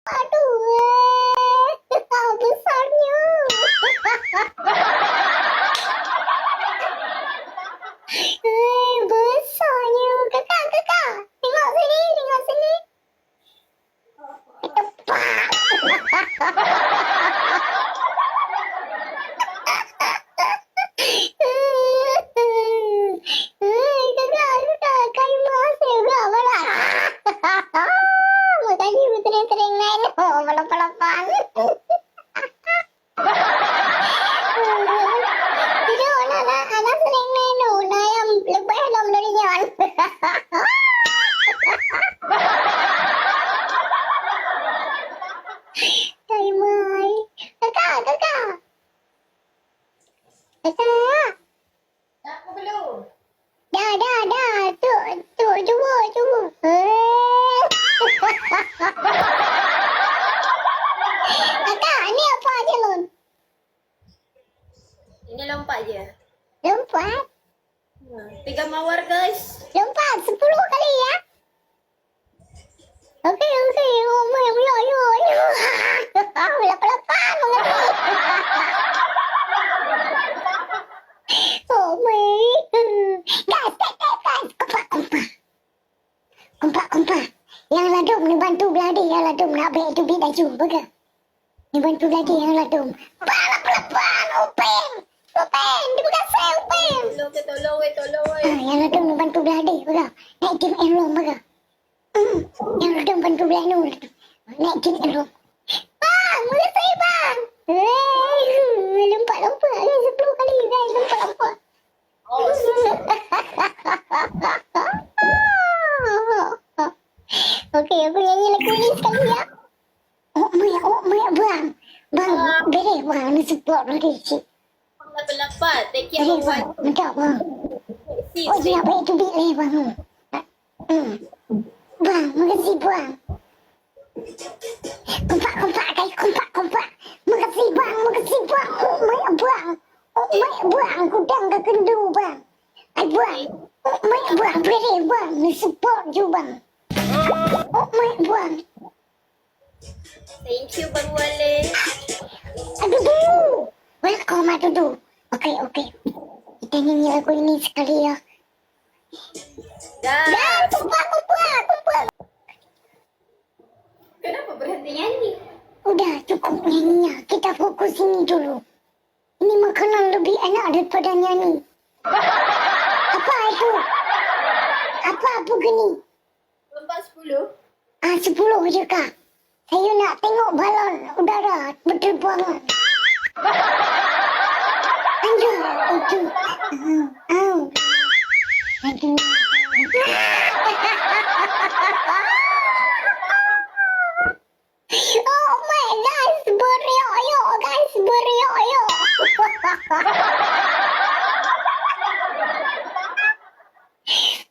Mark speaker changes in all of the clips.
Speaker 1: Aduh, besarnya. Besarnya. Kakak. Tengok sini. Tepat. Kakak. Kayu masih juga malah. Makanya sering main. Oh, pelap-pelapan. Tidak, anak sering main. Nah, yang lebih dalam dari nyawan. Kayu mai. Kakak. Kakak.
Speaker 2: Aku belum.
Speaker 1: Dah. Tu, cuba. Kakak, ni apa aja Lun?
Speaker 2: Ini lompat je.
Speaker 1: Lompat?
Speaker 2: 3 mawar guys.
Speaker 1: Lompat 10 kali ya? Okey. Oh, yo. Pelap-pelapan banget. Oh, guys. Kompak. Yang ladum ni bantu beladi. Yang ladum nak baik tu bid aju. Baga. Ni bantu beladi yang ladum. Pelap-pelapan. Upeng. Dia bukan saya upeng.
Speaker 2: Tolong.
Speaker 1: Yang ladum ni bantu beladi. Baga. Naik tim elom baga. Yang ladum bantu beladi. Naik tim elom. Bang, makasih bang. Lompat. 10 kali guys. Lompat.
Speaker 2: Oh,
Speaker 1: Okey, aku nyanyi lagu ni sekali ya. Oh, Maya, bang. Bang, beri bang, ni support lagi cik.
Speaker 2: Pelap-pelapan. Take care
Speaker 1: Beri
Speaker 2: of
Speaker 1: bang,
Speaker 2: one.
Speaker 1: minta bang.
Speaker 2: Sis,
Speaker 1: Oh, dia baik tu bit leh bang. Bang, makasih bang. Kompak guys, kompak. Makasih bang. Oh, Maya bang, kudang ke kendu bang. Ay bang, Maya bang, beri bang, ni support je bang. Oh, Maya bang.
Speaker 2: thank you Bang Wale.
Speaker 1: Aduh. Welcome, aduh. Okey. Kita nyanyi lagu ini sekali ya.
Speaker 2: Dah.
Speaker 1: Kumpul.
Speaker 2: Kenapa berhenti nyanyi?
Speaker 1: Udah cukup nyanyinya. Kita fokus ini dulu. Ini makanan lebih enak daripada nyanyi. Apa itu? Apa begini?
Speaker 2: Lompat 10.
Speaker 1: 10 je kak. Saya nak tengok balon udara berterbangan. Anjir, itu. Aduh. Oh my guys, berioyo guys, berioyo.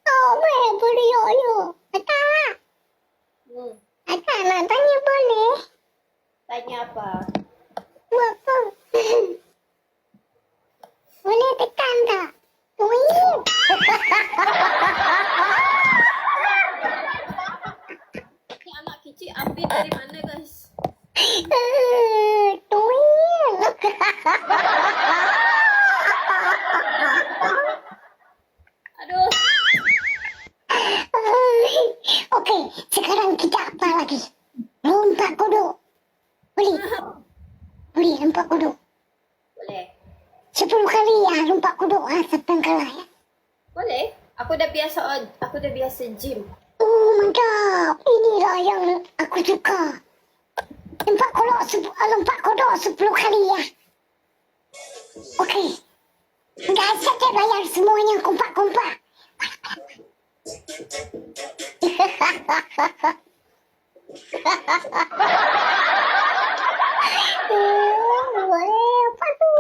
Speaker 1: Oh my, berioyo. Kata nak tanya boleh?
Speaker 2: Tanya apa?
Speaker 1: Apa? Boleh tekan tak? Tweet.
Speaker 2: Ni anak kecil ambil dari mana guys?
Speaker 1: Tweet.
Speaker 2: Aduh.
Speaker 1: Okey, sekarang kita apa lagi? Lompat kodok. Boleh lompat kodok.
Speaker 2: Boleh.
Speaker 1: 10 kali ya lompat kodok. Siapa yang kalah ya?
Speaker 2: Boleh. Aku dah biasa gym.
Speaker 1: Oh, mantap. Inilah yang aku suka. Lompat kodok 10 kali ya. Okey. Guys, saya bayar semuanya kompak-kompak. Apa tu?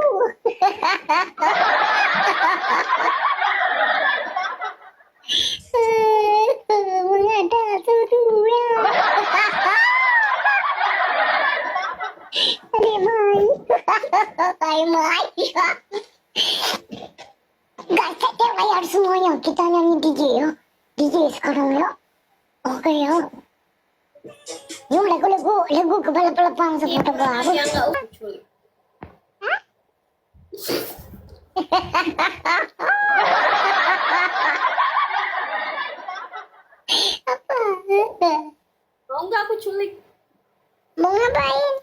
Speaker 1: Mengada suruh. Adik Mai. Guys, saya bayar semuanya. Kita nyanyi DJ ya. DJ sekarang ya. Okey ya. Yung lagu kepala pelepang seputar bagus.
Speaker 2: Yang nggak aku culik.
Speaker 1: Apa?
Speaker 2: Mau nggak aku culik?
Speaker 1: Mau ngapain?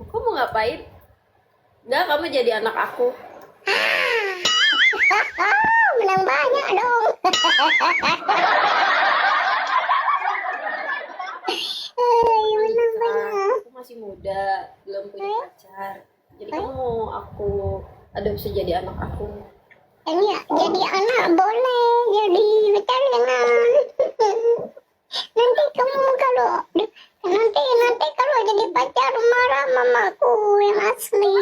Speaker 2: Kamu mau ngapain? Nggak, kamu jadi anak aku.
Speaker 1: Menang banyak dong. Menang banyak.
Speaker 2: Aku masih muda, belum punya pacar. Jadi kamu mau aku adopsi jadi anak aku?
Speaker 1: Iya, jadi anak boleh, jadi pacar jangan. Nanti kamu kalau nanti kalau jadi pacar marah mamaku yang asli.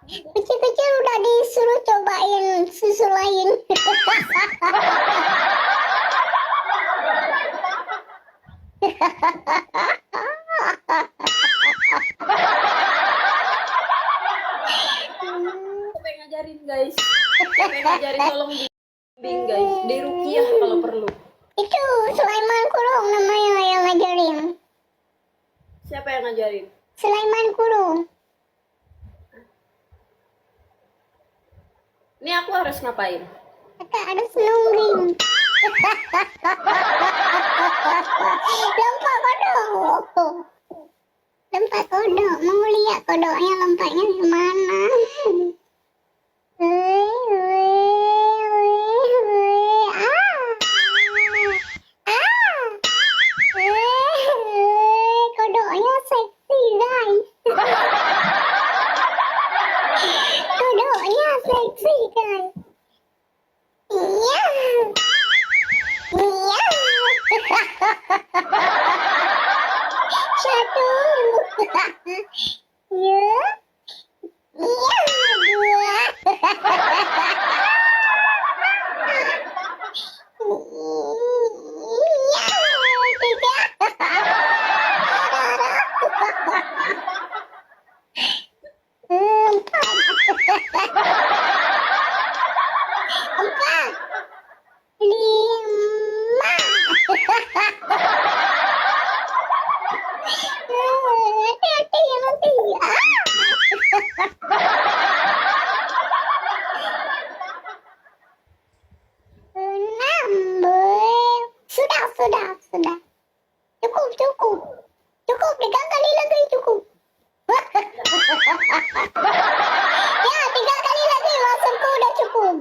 Speaker 1: Kecil-kecil udah disuruh cobain susu lain.
Speaker 2: Aku pengen ngajarin guys. Aku pengen ngajarin, tolong bimbing guys. Di rukiah kalau perlu.
Speaker 1: Itu Sulaiman Kurung namanya yang ngajarin.
Speaker 2: Siapa yang ngajarin?
Speaker 1: Sulaiman Kurung.
Speaker 2: Ini aku harus ngapain?
Speaker 1: Kakak harus nungging. Lompat kodok. Lompat kodok. Mau lihat kodoknya lompatnya gimana? Kodoknya seksi guys. Kodoknya seksi guys. Iya. Iya. Satu. Ya. Iya. Dua. Iya. Tiga. Empat. Empat. Lima. Hati-hati nanti. Enam. Sudah. Cukup. Cukup, 3 kali lagi cukup. Ya, 3 kali lagi maksudku udah cukup.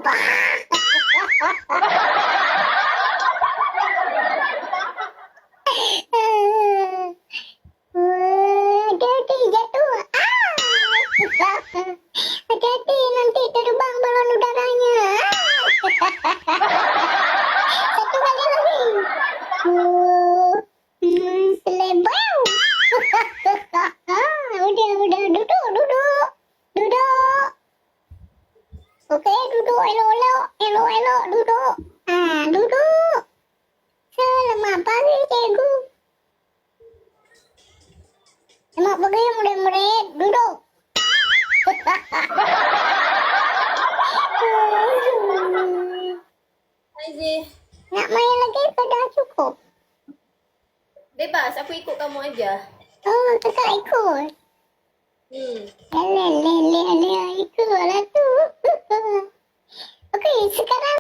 Speaker 1: Hati-hati jatuh. Hati-hati nanti terbang balon udaranya. Satu kali lagi. Selebau. Udah duduk. Oke, duduk elok duduk. Duduk. Selamat pagi, cikgu. Selamat pagi, murid-murid. Duduk.
Speaker 2: Aji,
Speaker 1: Nak main lagi pada cukup.
Speaker 2: bebas. Aku ikut kamu aja.
Speaker 1: Oh, kakak ikut.
Speaker 2: Hmm.
Speaker 1: Lele, ikut lah tu. Okey, sekarang